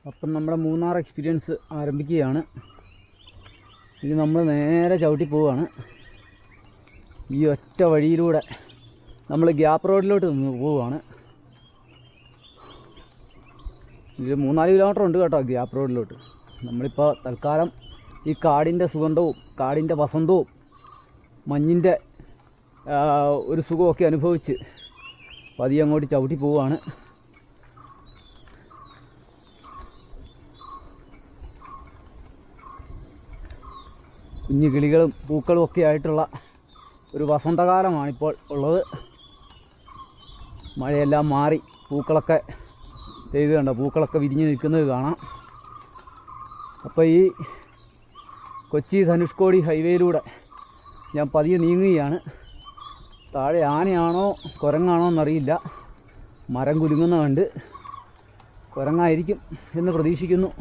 അപ്പം നമ്മുടെ മൂന്നാർ എക്സ്പീരിയൻസ് ആരംഭിക്കുകയാണ്. ഇത് നമ്മൾ നേരെ ചവിട്ടി പോവുകയാണ്. ഈ ഒറ്റ വഴിയിലൂടെ നമ്മൾ ഗ്യാപ്പ് റോഡിലോട്ട് നിന്ന് പോവുകയാണ്. ഇത് 3-4 കിലോമീറ്റർ ഉണ്ട് കേട്ടോ ഗ്യാപ്പ് റോഡിലോട്ട്. നമ്മളിപ്പോൾ തൽക്കാലം ഈ കാടിൻ്റെ സുഗന്ധവും കാടിൻ്റെ വസന്തവും മഞ്ഞിൻ്റെ ഒരു സുഖമൊക്കെ അനുഭവിച്ച് പതിയെ അങ്ങോട്ട് ചവിട്ടി പോവുകയാണ്. കുഞ്ഞു കിളികളും പൂക്കളും ഒക്കെ ആയിട്ടുള്ള ഒരു വസന്തകാലമാണിപ്പോൾ ഉള്ളത്. മഴയെല്ലാം മാറി പൂക്കളൊക്കെ ചെയ്ത് കണ്ടോ, പൂക്കളൊക്കെ വിരിഞ്ഞ് നിൽക്കുന്നത് കാണാം. അപ്പോൾ ഈ കൊച്ചി ധനുഷ്കോടി ഹൈവേയിലൂടെ ഞാൻ പതിയെ നീങ്ങുകയാണ്. താഴെ ആനയാണോ കുരങ്ങാണോ എന്നറിയില്ല. മരം കുലുങ്ങുന്ന കണ്ട് കുരങ്ങായിരിക്കും എന്ന് പ്രതീക്ഷിക്കുന്നു.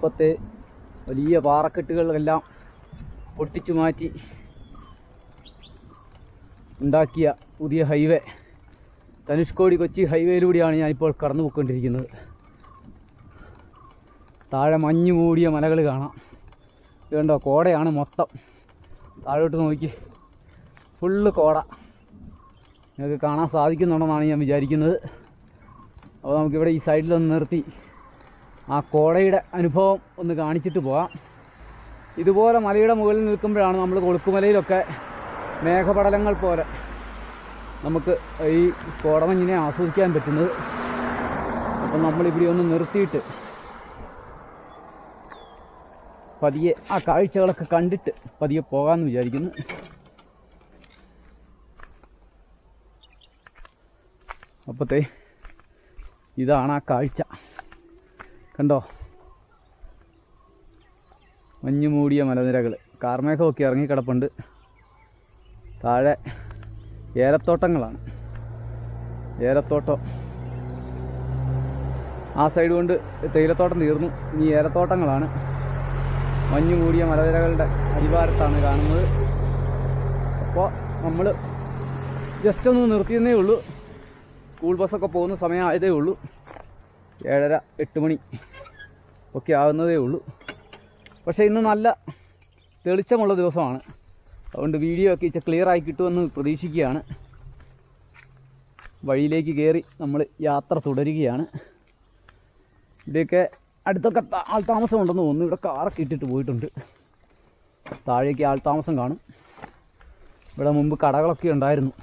ഇപ്പോഴത്തെ വലിയ പാറക്കെട്ടുകളെല്ലാം പൊട്ടിച്ചു മാറ്റി ഉണ്ടാക്കിയ പുതിയ ഹൈവേ ധനുഷ്കോടി കൊച്ചി ഹൈവേയിലൂടെയാണ് ഞാനിപ്പോൾ കടന്നു പോയിക്കൊണ്ടിരിക്കുന്നത്. താഴെ മഞ്ഞ് മൂടിയ മലകൾ കാണാം. ഇതുണ്ടോ, കോടയാണ് മൊത്തം. താഴോട്ട് നോക്കി ഫുള്ള് കോട നിങ്ങൾക്ക് കാണാൻ സാധിക്കുന്നുണ്ടെന്നാണ് ഞാൻ വിചാരിക്കുന്നത്. അപ്പോൾ നമുക്കിവിടെ ഈ സൈഡിലൊന്ന് നിർത്തി ആ കോടയുടെ അനുഭവം ഒന്ന് കാണിച്ചിട്ട് പോകാം. ഇതുപോലെ മലയുടെ മുകളിൽ നിൽക്കുമ്പോഴാണ് നമ്മൾ കൊളുക്കുമലയിലൊക്കെ മേഘപടലങ്ങൾ പോലെ നമുക്ക് ഈ കോടമഞ്ഞിനെ ആസ്വദിക്കാൻ പറ്റുന്നത്. അപ്പം നമ്മളിവിടെ ഒന്ന് നിർത്തിയിട്ട് പതിയെ ആ കാഴ്ചകളൊക്കെ കണ്ടിട്ട് പതിയെ പോകാമെന്ന് വിചാരിക്കുന്നു. അപ്പോഴത്തെ ഇതാണ് ആ കാഴ്ച. കണ്ടോ, മഞ്ഞ് മൂടിയ മലനിരകൾ, കാർമേഘമൊക്കെ ഇറങ്ങിക്കിടപ്പുണ്ട്. താഴെ ഏലത്തോട്ടങ്ങളാണ്. ഏലത്തോട്ടം ആ സൈഡ് കൊണ്ട് തേയിലത്തോട്ടം തീർന്നു. ഇനി ഏലത്തോട്ടങ്ങളാണ്. മഞ്ഞ് മൂടിയ മലനിരകളുടെ അടിവാരത്താണ് കാണുന്നത്. അപ്പോൾ നമ്മൾ ജസ്റ്റ് ഒന്ന് നിർത്തിയെന്നേ ഉള്ളൂ. സ്കൂൾ ബസ്സൊക്കെ പോകുന്ന സമയമായതേ ഉള്ളൂ. 7:30-8 മണി ഒക്കെ ആകുന്നതേ ഉള്ളൂ. പക്ഷേ ഇന്ന് നല്ല തെളിച്ചമുള്ള ദിവസമാണ്. അതുകൊണ്ട് വീഡിയോ ഒക്കെ ഇച്ചിരി ക്ലിയറായി കിട്ടുമെന്ന് പ്രതീക്ഷിക്കുകയാണ്. വഴിയിലേക്ക് കയറി നമ്മൾ യാത്ര തുടരുകയാണ്. ഇവിടെയൊക്കെ അടുത്തൊക്കെ ആൾതാമസം ഉണ്ടെന്ന് തോന്നുന്നു. ഇവിടെ കാറൊക്കെ ഇട്ടിട്ട് പോയിട്ടുണ്ട്. താഴേക്ക് ആൾതാമസം കാണും. ഇവിടെ മുമ്പ് കടകളൊക്കെ ഉണ്ടായിരുന്നു.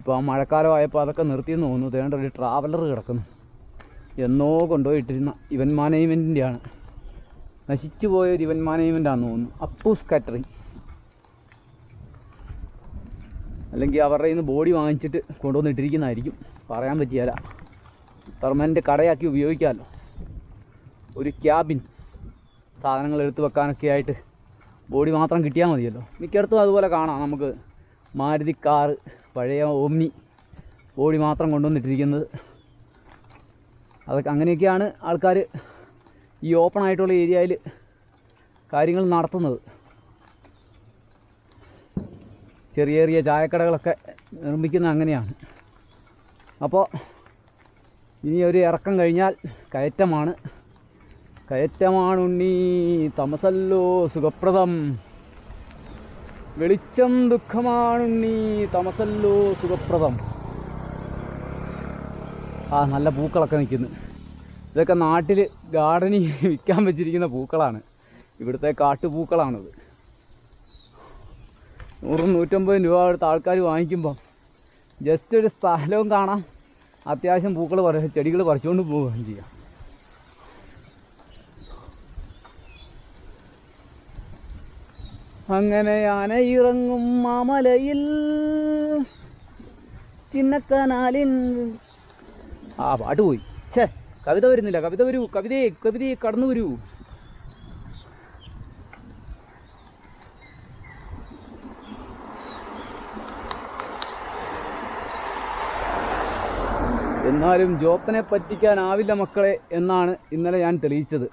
ഇപ്പോൾ ആ മഴക്കാലമായപ്പോൾ അതൊക്കെ നിർത്തിയെന്ന് തോന്നുന്നു. വേണ്ട ഒരു ട്രാവലർ കിടക്കുന്നു. എന്നോ കൊണ്ടുപോയിട്ടിരുന്ന ഇവൻറ്റ് മാനേജ്മെൻറ്റിൻ്റെയാണ്. നശിച്ചു പോയൊരു ഇവൻറ്റ് മാനേജ്മെൻറ്റാണെന്ന് തോന്നുന്നു. അപ്പൂസ് കാറ്ററിംഗ്. അല്ലെങ്കിൽ അവരുടെ നിന്ന് ബോഡി വാങ്ങിച്ചിട്ട് കൊണ്ടുവന്നിട്ടിരിക്കുന്നതായിരിക്കും. പറയാൻ പറ്റിയാല. പെർമനൻ്റ് കടയാക്കി ഉപയോഗിക്കാമല്ലോ. ഒരു ക്യാബിൻ സാധനങ്ങൾ എടുത്ത് വെക്കാനൊക്കെ ആയിട്ട് ബോഡി മാത്രം കിട്ടിയാൽ മതിയല്ലോ. മിക്കയിടത്തും അതുപോലെ കാണാം. നമുക്ക് മാരുതി കാറ്, പഴയ ഓമ്നി ബോഡി മാത്രം കൊണ്ടുവന്നിട്ടിരിക്കുന്നത്. അതൊക്കെ അങ്ങനെയൊക്കെയാണ് ആൾക്കാർ ഈ ഓപ്പൺ ആയിട്ടുള്ള ഏരിയയിൽ കാര്യങ്ങൾ നടത്തുന്നത്. ചെറിയ ചെറിയ ചായക്കടകളൊക്കെ നിർമ്മിക്കുന്നത് അങ്ങനെയാണ്. അപ്പോൾ ഇനി ഒരു ഇറക്കം കഴിഞ്ഞാൽ കയറ്റമാണ്. കയറ്റമാണുണ്ണീ തമസല്ലോ സുഖപ്രദം, വെളിച്ചം ദുഃഖമാണുണ്ണീ തമസല്ലോ സുഖപ്രദം. ആ നല്ല പൂക്കളൊക്കെ നിൽക്കുന്നു. ഇതൊക്കെ നാട്ടിൽ ഗാർഡനിൽ വിൽക്കാൻ വെച്ചിരിക്കുന്ന പൂക്കളാണ്. ഇവിടുത്തെ കാട്ടുപൂക്കളാണിത്. 100-150 രൂപ എടുത്ത് ആൾക്കാർ വാങ്ങിക്കുമ്പം ജസ്റ്റ് ഒരു സ്ഥലവും കാണാം, അത്യാവശ്യം പൂക്കൾ ചെടികൾ പറിച്ചുകൊണ്ട് പോവുകയും ചെയ്യാം. അങ്ങനെ ആനയിറങ്ങും മാമലയിൽ ചിന്നക്കനാലിൻ. ആ പാട്ട് പോയി. ഛേ, കവിത വരുന്നില്ല. കവിത വരൂ, കവിതയെ കടന്നു വരൂ. എന്നാലും ജോപ്പനെ പറ്റിക്കാനാവില്ല മക്കളെ എന്നാണ് ഇന്നലെ ഞാൻ തെളിയിച്ചത്.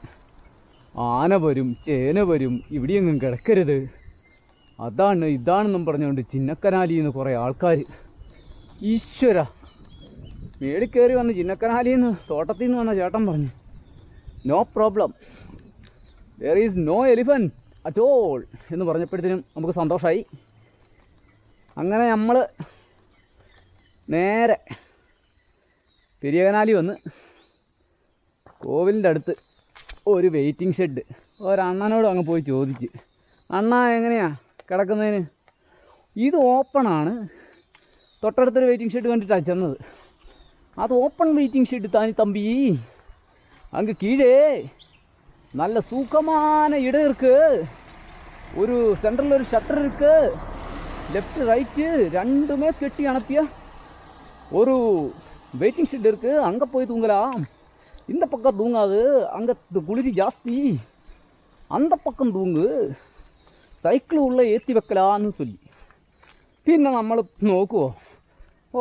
ആന വരും, ചേന വരും, ഇവിടെയെങ്ങും കിടക്കരുത്, അതാണ് ഇതാണെന്നും പറഞ്ഞുകൊണ്ട് ചിന്നക്കനാലിയിൽ നിന്ന് കുറേ ആൾക്കാർ, ഈശ്വര, മേളിൽ കയറി വന്ന് ചിന്നക്കനാലിയിൽ നിന്ന് തോട്ടത്തിൽ നിന്ന് വന്ന ചേട്ടൻ പറഞ്ഞു no problem, there is no elephant at all എന്ന് പറഞ്ഞപ്പോഴത്തേനും നമുക്ക് സന്തോഷമായി. അങ്ങനെ നമ്മൾ നേരെ പെരിയകനാലി വന്ന് കോവിലിൻ്റെ അടുത്ത് ഒരു വെയിറ്റിംഗ് ഷെഡ് ഒരണ്ണനോട് അങ്ങ് പോയി ചോദിച്ച്, അണ്ണാ എങ്ങനെയാ കിടക്കുന്നതിന്? ഇത് ഓപ്പണാണ്, തൊട്ടടുത്തൊരു വെയിറ്റിംഗ് ഷെഡ് കണ്ടിട്ടാണ് ചെന്നത്. അത് ഓപ്പൺ വെയിറ്റിംഗ് ഷെഡ് താനി തമ്പി, അങ്ങ് കീഴേ நல்ல சூக்கமான இடம் இருக்கு, ஒரு சென்டரில் ஒரு ஷட்டர் இருக்கு, லெஃப்ட் ரைட்டு ரெண்டுமே கெட்டி அனுப்பிய ஒரு வெயிட்டிங் ஷெட் இருக்கு, அங்கே போய் தூங்கலாம். இந்த பக்கம் தூங்காது, அங்கே குளிரி ஜாஸ்தி, அந்த பக்கம் தூங்கு, സൈക്കിൾ ഉള്ള ഏറ്റി വെക്കലാന്ന് ചൊല്ലി. പിന്നെ നമ്മൾ നോക്കുമോ,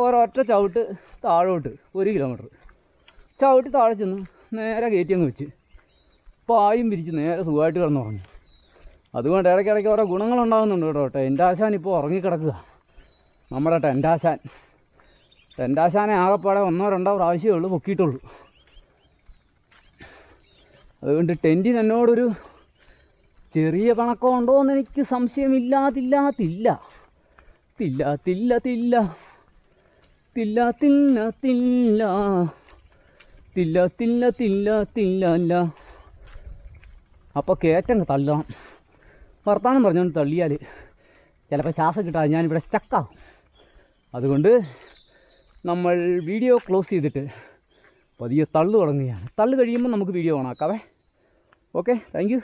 ഒരൊറ്റ ചവിട്ട് താഴോട്ട് 1 കിലോമീറ്റർ ചവിട്ടി താഴെ ചെന്ന് നേരെ കയറ്റി അങ്ങ് വെച്ച് പായും പിരിച്ച് നേരെ സുഖമായിട്ട് കിടന്നുറങ്ങി. അതുകൊണ്ട് ഇടയ്ക്കിടയ്ക്ക് ഓരോ ഗുണങ്ങളുണ്ടാകുന്നുണ്ട് കേട്ടോ. ടെൻ്റാശാൻ ഇപ്പോൾ ഉറങ്ങിക്കിടക്കുക, നമ്മുടെ ടെൻ്റാശാൻ. ടെൻ്റാശാനെ ആകെപ്പാടെ 1-2 പ്രാവശ്യമേ ഉള്ളൂ പൊക്കിയിട്ടുള്ളൂ. അതുകൊണ്ട് ടെൻറ്റിന് എന്നോടൊരു ചെറിയ പണക്കമുണ്ടോ എന്ന് എനിക്ക് സംശയമില്ലാതില്ല. തില്ല തില്ല തില്ല തില്ല തില്ല തില്ല തില്ല തില്ല തില്ല തില്ല തില്ല. അപ്പോൾ കയറ്റങ്ങ് തള്ളണം. വർത്താനം പറഞ്ഞുകൊണ്ട് തള്ളിയാൽ ചിലപ്പോൾ ശ്വാസം കിട്ടാതെ ഞാനിവിടെ സ്റ്റക്കാവും. അതുകൊണ്ട് നമ്മൾ വീഡിയോ ക്ലോസ് ചെയ്തിട്ട് പതിയെ തള്ളു തുടങ്ങുകയാണ്. തള്ളു കഴിയുമ്പോൾ നമുക്ക് വീഡിയോ ഓണാക്കാവേ. Okay, thank you.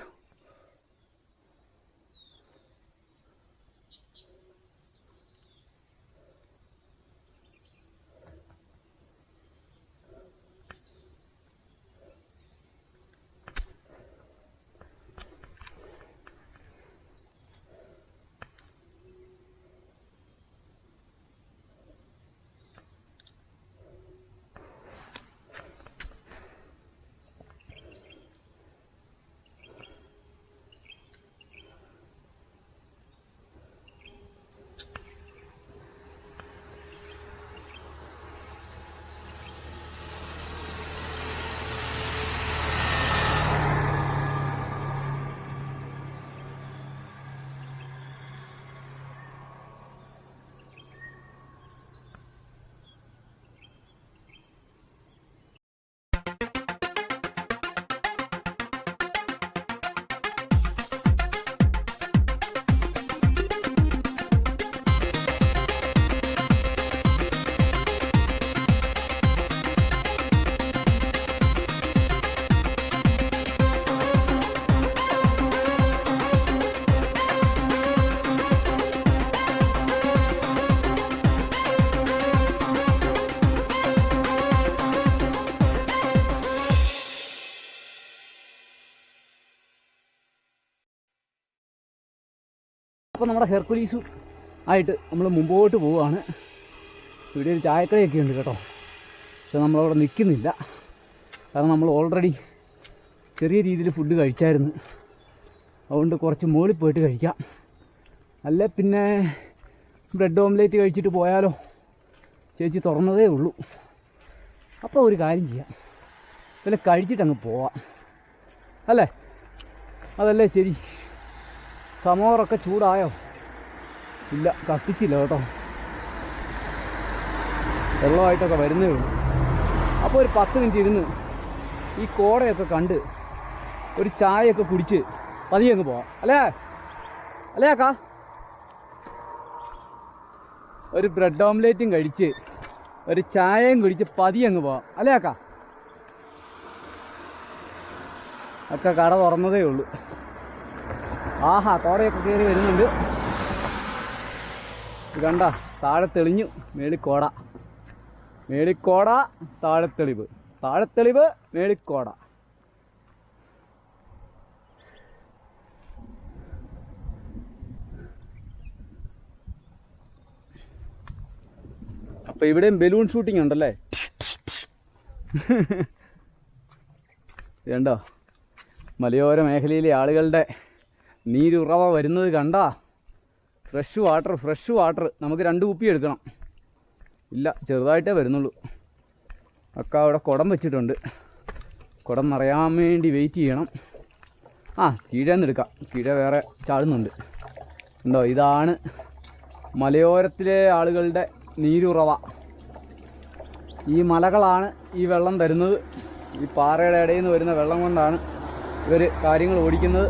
അപ്പോൾ നമ്മുടെ ഹെർക്കുലീസ് ആയിട്ട് നമ്മൾ മുമ്പോട്ട് പോവുകയാണ്. ഇവിടെ ഒരു ചായക്കടയൊക്കെ ഉണ്ട് കേട്ടോ, പക്ഷെ നമ്മളവിടെ നിൽക്കുന്നില്ല. കാരണം നമ്മൾ ഓൾറെഡി ചെറിയ രീതിയിൽ ഫുഡ് കഴിച്ചായിരുന്നു. അതുകൊണ്ട് കുറച്ച് മുകളിൽ പോയിട്ട് കഴിക്കാം. അല്ലേ പിന്നെ ബ്രെഡ് ഓംലേറ്റ് കഴിച്ചിട്ട് പോയാലോ? ചേച്ചി തുറന്നതേ ഉള്ളൂ. അപ്പോൾ ഒരു കാര്യം ചെയ്യാം, വല്ല കഴിച്ചിട്ടങ്ങ് പോവാം, അല്ലേ? അതല്ലേ ശരി. സമോറൊക്കെ ചൂടായോ? ഇല്ല, കത്തിച്ചില്ല കേട്ടോ, വെള്ളമായിട്ടൊക്കെ വരുന്നേ ഉള്ളൂ. അപ്പോൾ ഒരു 10 മിനിറ്റ് ഇരുന്ന് ഈ കോടയൊക്കെ കണ്ട് ഒരു ചായയൊക്കെ കുടിച്ച് പതിയെ അങ്ങ് പോവാം, അല്ലേ? അല്ലേ അക്കാ? ഒരു ബ്രെഡ് ഓംലേറ്റും കഴിച്ച് ഒരു ചായയും കുടിച്ച് പതിയെ അങ്ങ് പോവാം, അല്ലേ അക്കാ? ഒക്കെ കട തുറന്നതേ ഉള്ളൂ. ആഹാ, കോടയൊക്കെ കയറി വരുന്നുണ്ട്. കണ്ട, താഴെ തെളിഞ്ഞു, മേളിക്കോട, മേളിക്കോട, താഴെത്തെളിവ്, താഴെത്തെളിവ്, മേളിക്കോട. അപ്പോൾ ഇവിടെയും ബലൂൺ ഷൂട്ടിംഗ് ഉണ്ടല്ലേ? കണ്ടോ മലയോര മേഖലയിലെ ആളുകളുടെ നീരുറവ വരുന്നത് കണ്ടാ. Fresh water. നമുക്ക് 2 കുപ്പി എടുക്കണം. ഇല്ല, ചെറുതായിട്ടേ വരുന്നുള്ളൂ. അക്ക അവിടെ കുടം വെച്ചിട്ടുണ്ട്. കുടം നിറയാൻ വേണ്ടി വെയിറ്റ് ചെയ്യണം. കീഴേന്ന് എടുക്കാം. കീഴ വേറെ ചാടുന്നുണ്ട്. ഉണ്ടോ, ഇതാണ് മലയോരത്തിലെ ആളുകളുടെ നീരുറവ. ഈ മലകളാണ് ഈ വെള്ളം തരുന്നത്. ഈ പാറയുടെ ഇടയിൽ നിന്ന് വരുന്ന വെള്ളം കൊണ്ടാണ് ഇവർ കാര്യങ്ങൾ ഓടിക്കുന്നത്.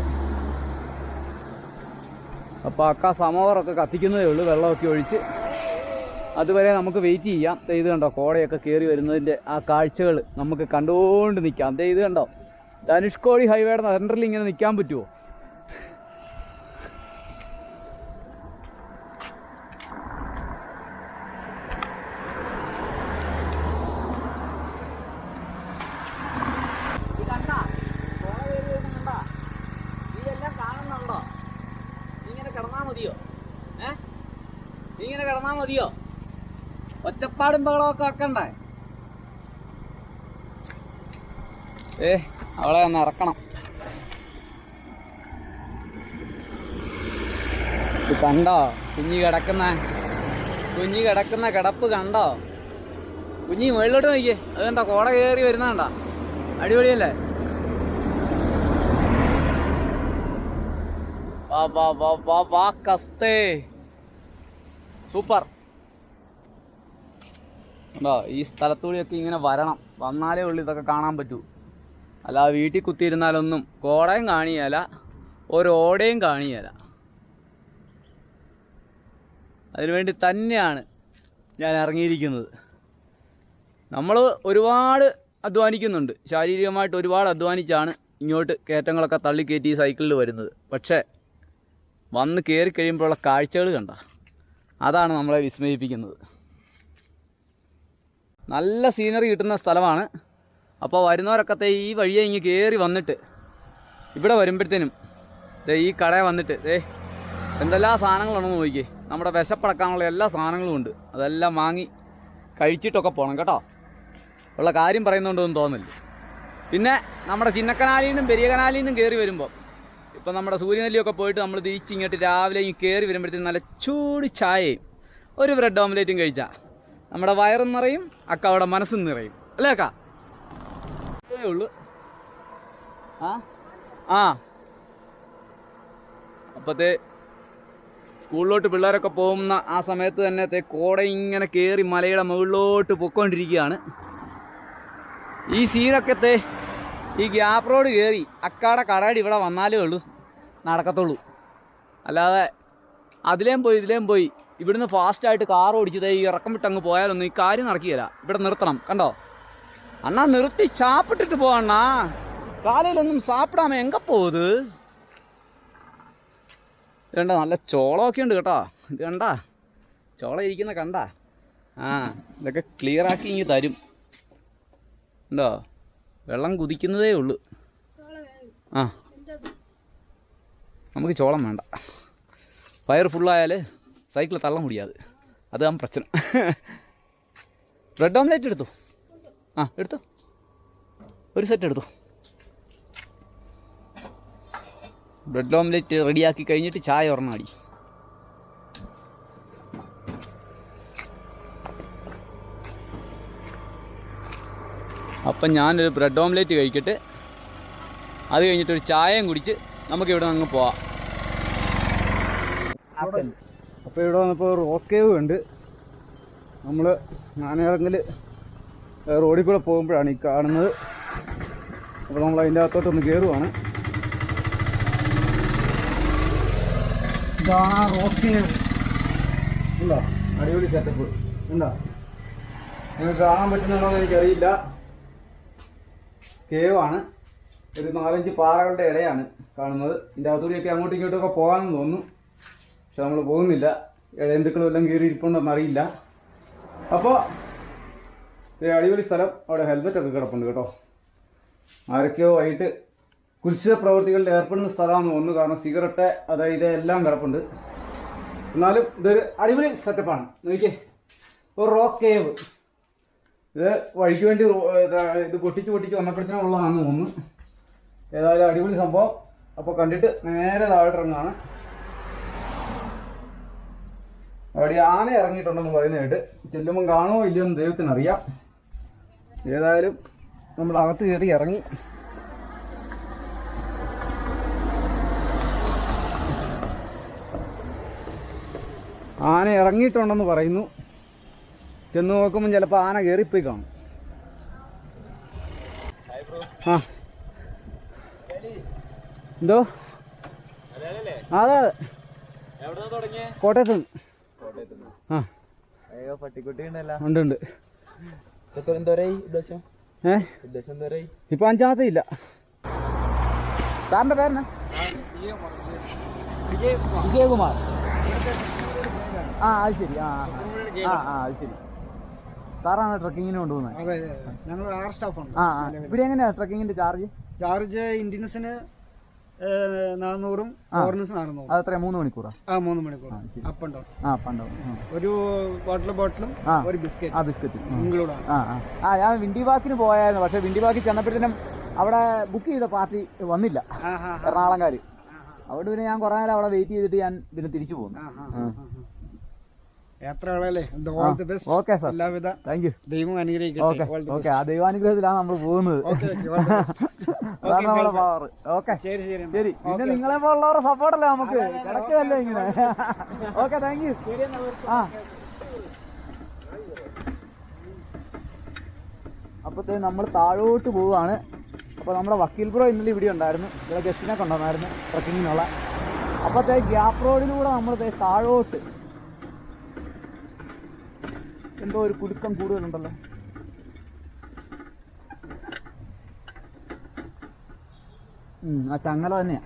അപ്പോൾ അക്ക സമോവറൊക്കെ കത്തിക്കുന്നതേ ഉള്ളൂ, വെള്ളമൊക്കെ ഒഴിച്ച്. അതുവരെ നമുക്ക് വെയിറ്റ് ചെയ്യാം. ഇത് കണ്ടോ, കോടയൊക്കെ കയറി വരുന്നതിൻ്റെ ആ കാഴ്ചകൾ നമുക്ക് കണ്ടുകൊണ്ട് നിൽക്കാം. ഇത് കണ്ടോ, ധനുഷ്കോടി ഹൈവേയുടെ സെൻറ്ററിൽ ഇങ്ങനെ നിൽക്കാൻ പറ്റുമോ? ഇങ്ങനെ കിടന്നാ മതിയോ? ഒറ്റപ്പാടും ബഹളമൊക്കെ വെക്കണ്ടേ? അവളെ ഒന്ന് ഇറക്കണം. ഇത് കണ്ടോ കുഞ്ഞി കിടക്കുന്ന കിടപ്പ് കണ്ടോ? കുഞ്ഞി മുകളിലോട്ട് നോക്കിയേ. അത് കണ്ടോ, കോട കയറി വരുന്ന കണ്ടോ? അടിപൊളിയല്ലേ? സൂപ്പർ. ഉണ്ടോ, ഈ സ്ഥലത്തൂടെയൊക്കെ ഇങ്ങനെ വരണം. വന്നാലേ ഉള്ളൂ ഇതൊക്കെ കാണാൻ പറ്റൂ. അല്ലാതെ വീട്ടിൽ കുത്തിയിരുന്നാലൊന്നും കോടയും കാണിയല, ഓടയും കാണിയല. അതിനുവേണ്ടി തന്നെയാണ് ഞാൻ ഇറങ്ങിയിരിക്കുന്നത്. നമ്മൾ ഒരുപാട് അധ്വാനിക്കുന്നുണ്ട്, ശാരീരികമായിട്ട് ഒരുപാട് അധ്വാനിച്ചാണ് ഇങ്ങോട്ട് കയറ്റങ്ങളൊക്കെ തള്ളിക്കയറ്റി സൈക്കിളിൽ വരുന്നത്. പക്ഷേ വന്ന് കയറി കഴിയുമ്പോഴുള്ള കാഴ്ചകൾ കണ്ട, അതാണ് നമ്മളെ വിസ്മയിപ്പിക്കുന്നത്. നല്ല സീനറി കിട്ടുന്ന സ്ഥലമാണ്. അപ്പോൾ വരുന്നവരൊക്കെ ഈ വഴിയെ ഇങ്ങ് കയറി വന്നിട്ട് ഇവിടെ വരുമ്പോഴത്തേനും ഈ കടയിൽ വന്നിട്ട് എന്തെല്ലാം സാധനങ്ങളുണ്ടെന്ന് നോക്കിയേ. നമ്മുടെ വിശപ്പടക്കാനുള്ള എല്ലാ സാധനങ്ങളും ഉണ്ട്. അതെല്ലാം വാങ്ങി കഴിച്ചിട്ടൊക്കെ പോകണം കേട്ടോ. ഉള്ള കാര്യം പറയുന്നുണ്ടോന്നും തോന്നില്ല. പിന്നെ നമ്മുടെ ചിന്നക്കനാലിൽ നിന്നും പെരിയ കനാലിൽ നിന്നും കയറി വരുമ്പോൾ, ഇപ്പം നമ്മുടെ സൂര്യനെല്ലിയൊക്കെ പോയിട്ട് നമ്മൾ തിരിച്ചിങ്ങോട്ട് രാവിലെ ഇങ്ങ് കയറി വരുമ്പോഴത്തേക്കും നല്ല ചൂട് ചായയും ഒരു ബ്രെഡ് ഓംലേറ്റും കഴിച്ചാൽ നമ്മുടെ വയറും നിറയും, അക്ക അവിടെ മനസ്സും നിറയും. അല്ലേ അക്ക? അതേ ഉള്ളൂ. അപ്പോഴത്തെ സ്കൂളിലോട്ട് പിള്ളേരൊക്കെ പോകുന്ന ആ സമയത്ത് തന്നെ കോട ഇങ്ങനെ കയറി മലയുടെ മുകളിലോട്ട് പൊയ്ക്കൊണ്ടിരിക്കുകയാണ്. ഈ സീനൊക്കെ ഈ ഗ്യാപ്പ് റോഡ് കയറി അക്കാടെ കടയടി ഇവിടെ വന്നാലേ ഉള്ളൂ നടക്കത്തുള്ളൂ. അല്ലാതെ അതിലേം പോയി ഇതിലേം പോയി ഇവിടുന്ന് ഫാസ്റ്റായിട്ട് കാർ ഓടിച്ചത് ഈ ഇറക്കം വിട്ടങ്ങ് പോയാലൊന്നും ഈ കാര്യം നടക്കുകയില്ല. ഇവിടെ നിർത്തണം. കണ്ടോ അണ്ണാ, നിർത്തി ചാപ്പിട്ടിട്ട് പോവണ്ണാ. കാലയിലൊന്നും സാപ്പിടാമ എങ്ക പോത്. ഇതുണ്ട, നല്ല ചോളമൊക്കെ ഉണ്ട് കേട്ടോ. ഇത് കണ്ടാ, ചോള ഇരിക്കുന്ന കണ്ടാ? ഇതൊക്കെ ക്ലിയറാക്കി ഇങ്ങ് തരും. ഉണ്ടോ, വെള്ളം കുതിക്കുന്നതേ ഉള്ളൂ. നമുക്ക് ചോളം വേണ്ട. വയർ ഫുള്ളായാൽ സൈക്കിൾ തള്ള മുടിയാത്. അതാണ് പ്രശ്നം. ബ്രെഡ് ഓംലേറ്റ് എടുത്തു. എടുത്തു, ഒരു സെറ്റ് എടുത്തു. ബ്രെഡ് ഓംലേറ്റ് റെഡിയാക്കി കഴിഞ്ഞിട്ട് ചായ ഒരെണ്ണം അടി. അപ്പം ഞാനൊരു ബ്രെഡ് ഓംലേറ്റ് കഴിക്കട്ടെ. അത് കഴിഞ്ഞിട്ടൊരു ചായയും കുടിച്ച് നമുക്കിവിടെ അങ്ങ് പോവാം. അപ്പോൾ ഇവിടെ വന്നപ്പോൾ റോക്ക് കേവ് ഉണ്ട്. നമ്മൾ ഞാനാണെങ്കിൽ റോഡിൽ കൂടെ പോകുമ്പോഴാണ് ഈ കാണുന്നത്. അപ്പോൾ നമ്മൾ അതിൻ്റെ അകത്തോട്ടൊന്ന് കയറുവാണ്. ഇതാണ് റോക്ക് കേവ്. ഉണ്ടോ, അടിപൊളി സെറ്റപ്പ് ഉണ്ടോ? നിങ്ങൾക്ക് കാണാൻ പറ്റുന്നുണ്ടോയെന്ന് എനിക്കറിയില്ല. കേവാണ്. ഒരു 4-5 പാറകളുടെ ഇടയാണ് കാണുന്നത്. ഇതിൻ്റെ അകത്തൂടിയൊക്കെ അങ്ങോട്ടും ഇങ്ങോട്ടുമൊക്കെ പോകാമെന്ന് തോന്നുന്നു. പക്ഷെ നമ്മൾ പോകുന്നില്ല. ഇഴജന്തുക്കളും എല്ലാം കയറി ഇരിപ്പുണ്ടോന്ന് അറിയില്ല. അപ്പോൾ അടിപൊളി സ്ഥലം. അവിടെ ഹെൽമെറ്റൊക്കെ കിടപ്പുണ്ട് കേട്ടോ. ആരൊക്കെയോ ആയിട്ട് കുൽസിത പ്രവൃത്തികളിൽ ഏർപ്പെടുന്ന സ്ഥലമാണെന്ന് തോന്നുന്നു. കാരണം സിഗരറ്റ് അതായത് എല്ലാം കിടപ്പുണ്ട്. എന്നാലും ഇതൊരു അടിപൊളി സെറ്റപ്പാണ്. നോക്കിയേ, ഒരു റോക്ക് കേവ്. ഇത് വഴിക്ക് വേണ്ടി ഇത് പൊട്ടിച്ച് വന്നപ്പോഴത്തേനുള്ളതാണെന്ന് തോന്നുന്നു. ഏതായാലും അടിപൊളി സംഭവം. അപ്പോൾ കണ്ടിട്ട് നേരെ താഴോട്ടിറങ്ങാണ്. അവിടെ ആന ഇറങ്ങിയിട്ടുണ്ടെന്ന് പറയുന്നതായിട്ട്. ചെല്ലുമ്പം കാണുമോ ഇല്ലയോ എന്ന് ദൈവത്തിനറിയാം. ഏതായാലും നമ്മൾ അകത്ത് കയറി ഇറങ്ങി. ആന ഇറങ്ങിയിട്ടുണ്ടെന്ന് പറയുന്നു. ചെന്ന് നോക്കുമ്പോൾ ചിലപ്പോൾ ആന കയറിപ്പോയി കാണും. ആ എന്തോ അതെ കോട്ടയത്ത് നിന്ന്. ആ പട്ടിക്കുട്ടി ഉണ്ട് ഉണ്ട്. ഇപ്പൊ 5ാമത്തെ ഇല്ല. സാറിന്റെ പേരെന്നാ? വിജയകുമാർ. ആ അത് ശരി. ആ അത് ശരി. സാറാണ് ട്രക്കിങ്ങിന് കൊണ്ടുപോകുന്നത്? അതെ, ഞങ്ങൾ 6 സ്റ്റാഫാണ്. ഇവിടെ എങ്ങനെയാ ട്രക്കിങ്ങിന്റെ ചാർജ് ഇന്ത്യൻസിന് 400ഉം ഫോറിനേഴ്സ് 400. അത് എത്ര? 3 മണിക്കൂറാ? 3 മണിക്കൂർ അപ്പ് ആൻഡ് ഡൗൺ. ഒരു ബോട്ടിലും ഒരു ബിസ്ക്കറ്റ്. ബിസ്ക്കറ്റ് ഇൻക്ലൂഡ് ആണ്. ഞാൻ വിൻഡിവാക്കിന് പോയായിരുന്നു. പക്ഷെ വിൻഡിവാക്കി ചെന്നപ്പോഴത്തേനും അവിടെ ബുക്ക് ചെയ്ത പാർട്ടി വന്നില്ല, എറണാകുളംകാര്. അവിടെ പിന്നെ ഞാൻ കുറെ നേരം അവിടെ വെയിറ്റ് ചെയ്തിട്ട് ഞാൻ പിന്നെ തിരിച്ചു പോകുന്നു. Okay sir, thank you. ദൈവം അനുഗ്രഹിക്കട്ടെ. ഓക്കെ, ആ ദൈവാനുഗ്രഹത്തിലാണ് നമ്മൾ പോകുന്നത്. നമ്മളെ പവർ. ഓക്കെ ശരി. പിന്നെ നിങ്ങളെ പോലുള്ളവരുടെ സപ്പോർട്ടല്ലേ നമുക്ക്, കിടക്കുകയല്ലേ ഇങ്ങനെ. Okay, thank U. അപ്പോഴത്തേ നമ്മൾ താഴോട്ട് പോവുകയാണ്. അപ്പോൾ നമ്മുടെ വക്കീൽ ബ്രോ ഇന്നലെ ഇവിടെ ഉണ്ടായിരുന്നു. ഇവിടെ ഗസ്റ്റിനെ കൊണ്ടുവന്നായിരുന്നു ട്രക്കിങ്ങിനുള്ള. അപ്പോഴത്തേ ഗ്യാപ്പ് റോഡിലൂടെ നമ്മൾ താഴോട്ട് എന്തോ ഒരു കുലുക്കം കൂടുതലുണ്ടല്ലോ. ആ ചങ്ങല തന്നെയാ,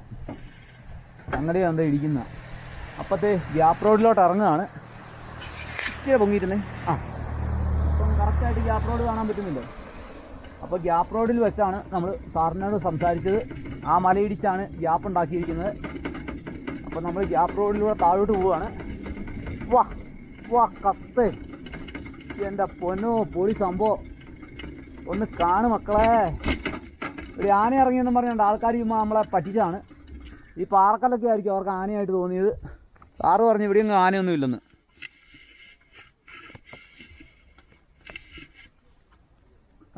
ചങ്ങലയാണ് എന്താ ഇടിക്കുന്ന. അപ്പത്തെ ഗ്യാപ്പ് റോഡിലോട്ട് ഇറങ്ങുകയാണ്. ഇച്ചിരി പൊങ്ങിയിരുന്നേ. ഇപ്പം കറക്റ്റായിട്ട് ഗ്യാപ്പ് റോഡ് കാണാൻ പറ്റുന്നില്ലോ. അപ്പോൾ ഗ്യാപ്പ് റോഡിൽ വെച്ചാണ് നമ്മൾ സാറിനോട് സംസാരിച്ചത്. ആ മലയിടിച്ചാണ് ഗ്യാപ്പ് ഉണ്ടാക്കിയിരിക്കുന്നത്. അപ്പോൾ നമ്മൾ ഗ്യാപ്പ് റോഡിലൂടെ താഴോട്ട് പോവുകയാണ്. വാ കസ്തേ, എൻ്റെ പൊന്നോ, പൊടി സംഭവം. ഒന്ന് കാണു മക്കളെ. ഒരു ആന ഇറങ്ങിയെന്നും പറഞ്ഞുകൊണ്ട് ആൾക്കാർ നമ്മളെ പറ്റിച്ചാണ്. ഈ പാറക്കല്ലൊക്കെ ആയിരിക്കും അവർക്ക് ആനയായിട്ട് തോന്നിയത്. സാറ് പറഞ്ഞു ഇവിടെയൊന്നും ആനയൊന്നും ഇല്ലെന്ന്.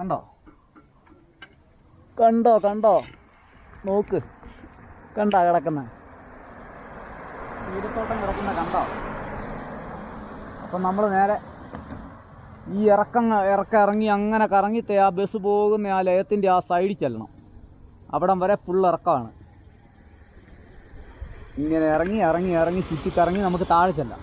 കണ്ടോ നോക്ക്, കിടക്കുന്ന ഈരത്തോട്ടം കിടക്കുന്ന കണ്ടോ. അപ്പം നമ്മൾ നേരെ ഈ ഇറക്കം ഇറങ്ങി അങ്ങനെ കറങ്ങിത്തെ ആ ബസ് പോകുന്ന ആ ലയത്തിൻ്റെ ആ സൈഡിൽ ചെല്ലണം. അവിടം വരെ ഫുൾ ഇറക്കമാണ്. ഇങ്ങനെ ഇറങ്ങി ചുറ്റിക്കറങ്ങി നമുക്ക് താഴെ ചെല്ലാം.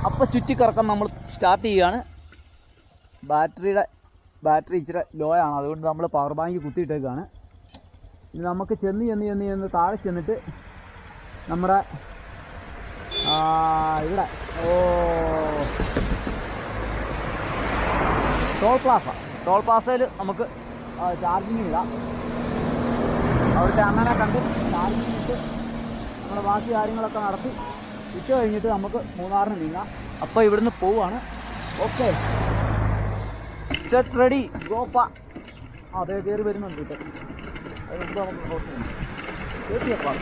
അപ്പോൾ ചുറ്റിക്കറക്കം നമ്മൾ സ്റ്റാർട്ട് ചെയ്യുകയാണ്. ബാറ്ററി ഇച്ചിരി ലോ ആണ്, അതുകൊണ്ട് നമ്മൾ പവർ ബാങ്ക് കുത്തിയിട്ടേക്കാണ്. ഇനി നമുക്ക് ചെന്ന് താഴെ ചെന്നിട്ട് നമ്മുടെ ഇവിടെ ടോൾ പ്ലാസയിൽ നമുക്ക് ചാർജിങ് ഇടാം. അവിടുത്തെ അണ്ണനെ കണ്ട് ചാർജിങ് ഇട്ട് നമ്മുടെ ബാക്കി കാര്യങ്ങളൊക്കെ നടത്തി ഇട്ട് കഴിഞ്ഞിട്ട് നമുക്ക് മൂന്നാറിന് നീങ്ങാം. അപ്പോൾ ഇവിടുന്ന് പോവുകയാണ്. ഓക്കെ, സെറ്റ് റെഡി ഗോപ്പ. അതേ കയറി വരുന്നുണ്ട്. ഇപ്പം അതുകൊണ്ട് നമുക്ക് കേട്ടിയപ്പോൾ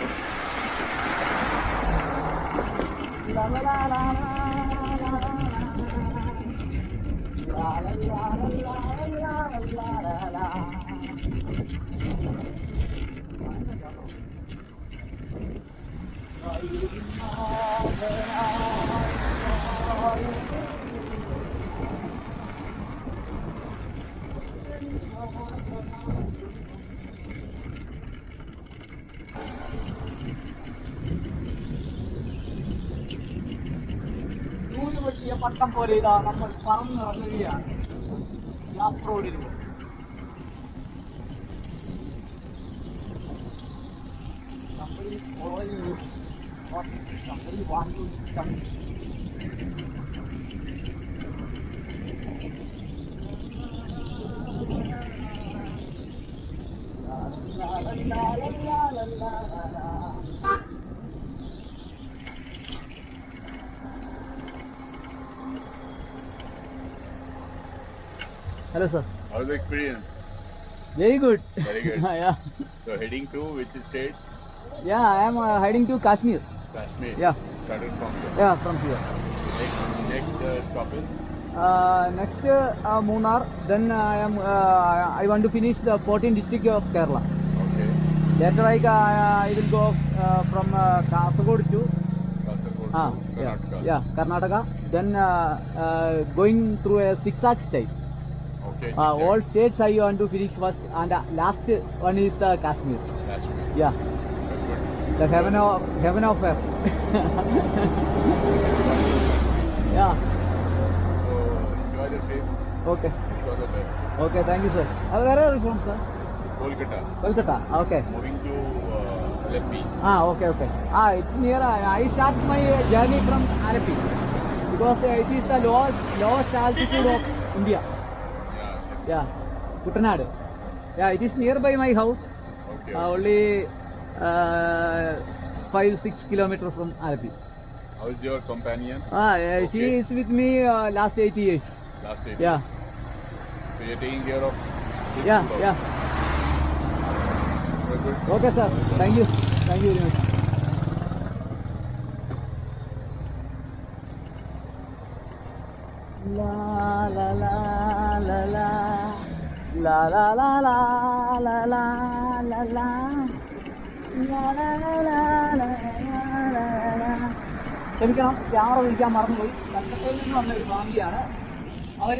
പട്ടം പോലെ ഇതാ നമ്മൾ പറന്നിറങ്ങുകയാണ് ഗ്യാപ്പ് റോഡിലൂടെ. Hello, sir. How's the experience? Very good. Very good. Yeah. So heading to which state? Yeah, I am heading to Kashmir. Kashmir. Yeah. Started from here. Yeah, from here. Next stop is? Next, Munnar. Then I want to finish the 14th district of Kerala. Okay. Later, I will go from Kasaragod to Kasaragod to Karnataka. Yeah, Karnataka. Then going through a zigzag state. Okay. All states I want to finish first, and last one is Kashmir. Kashmir. Yeah, That's good. the heaven of earth. Yeah. So enjoy the trip. Okay. Wish you all the best. Okay, thank you, sir. Where are you from, sir? Kolkata. Kolkata. Okay. Moving to Alleppey. Okay. It's near. I start my journey from Alleppey because it is the lowest altitude of India. Yeah. Yeah, Kuttanad. Yeah, it is nearby my house. Okay. Only 5-6 kilometers from Alleppey. How's your companion? She is with me last 8 years. Last day. Yeah. So you're taking care of this Yeah. people. Very good. Okay, sir. Thank you very much. La la la la la la la la la la la la la ക്ഷമിക്കണം, camera വിളിക്കാൻ മറന്നുപോയി. കൽക്കട്ടയിൽ നിന്ന് വന്ന ഒരു ഫാമിലിയാണ്. അവർ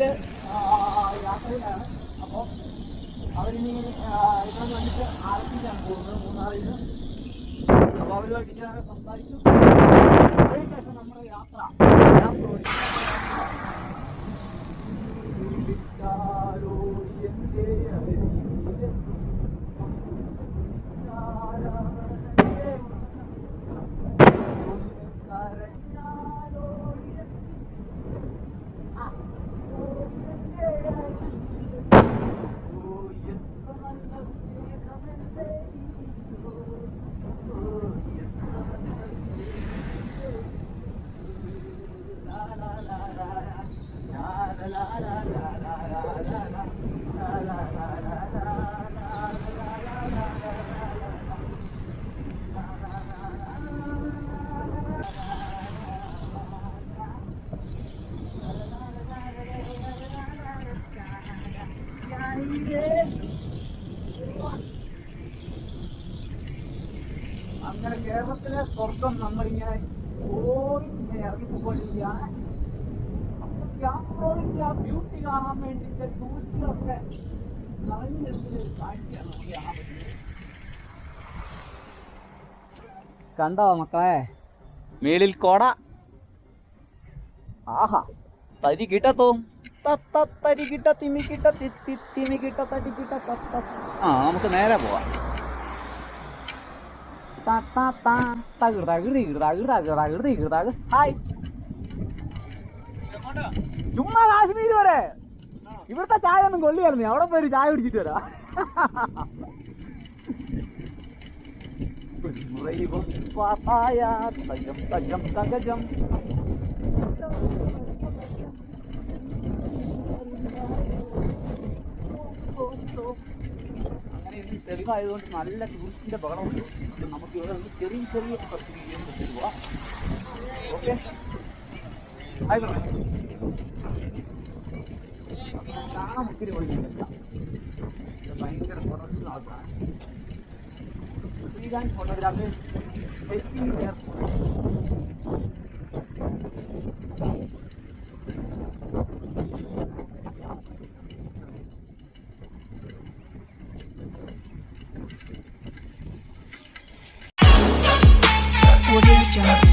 യാത്രയിലാണ്. അപ്പോൾ അവരിനി ഇവിടെ വന്നിട്ട് ആലപ്പിയിലാണ് പോകുന്നത്, മൂന്നാറിൽ നിന്ന്. അപ്പോൾ അവരുമായിട്ട് ഞാൻ സംസാരിച്ചു. അതിനുശേഷം നമ്മുടെ യാത്ര അങ്ങനെ കേരളത്തിലെ സ്വർഗം നമ്മളിങ്ങനെ ഇങ്ങനെ ഇറങ്ങിപ്പോയിരിക്കുകയാണ്. ബ്യൂട്ടി കാണാൻ വേണ്ടിയിട്ട് ടൂറിസ്റ്റുകളൊക്കെ നിറഞ്ഞു നിൽക്കുന്ന ഒരു കാഴ്ചയാണ് നമുക്ക് കാണാൻ പറ്റുന്നത്. കണ്ടോ മക്കളെ, മേളിൽ കോട. ആഹാ, തരി കിട്ടത്തോ തരി കിട്ട തിമി കിട്ട തിമി കിട്ട തടി കിട്ട. നമുക്ക് നേരെ പോവാം. ഹായ്, ചുമ്മാ കാശ്മീർ വരെ. ഇവിടുത്തെ ചായ ഒന്നും കൊള്ളിയായിരുന്നു, അവിടെ പോയി ചായ കുടിച്ചിട്ട് വരാം. അങ്ങനെ ഇന്ന് തെളിവായതുകൊണ്ട് നല്ല ടൂറിസ്റ്റിന്റെ ബഹളമുണ്ട്. നമുക്ക് ഇവിടെ നിന്ന് ചെറിയ പോവാം. ഓക്കെ, ആയിക്കോട്ടെ. കാണാൻ ഒത്തിരി ഒഴിഞ്ഞില്ല, ഭയങ്കര പ്രൊഫഷണൽ ആൾക്കാണ്. Photographers Audio Jungle.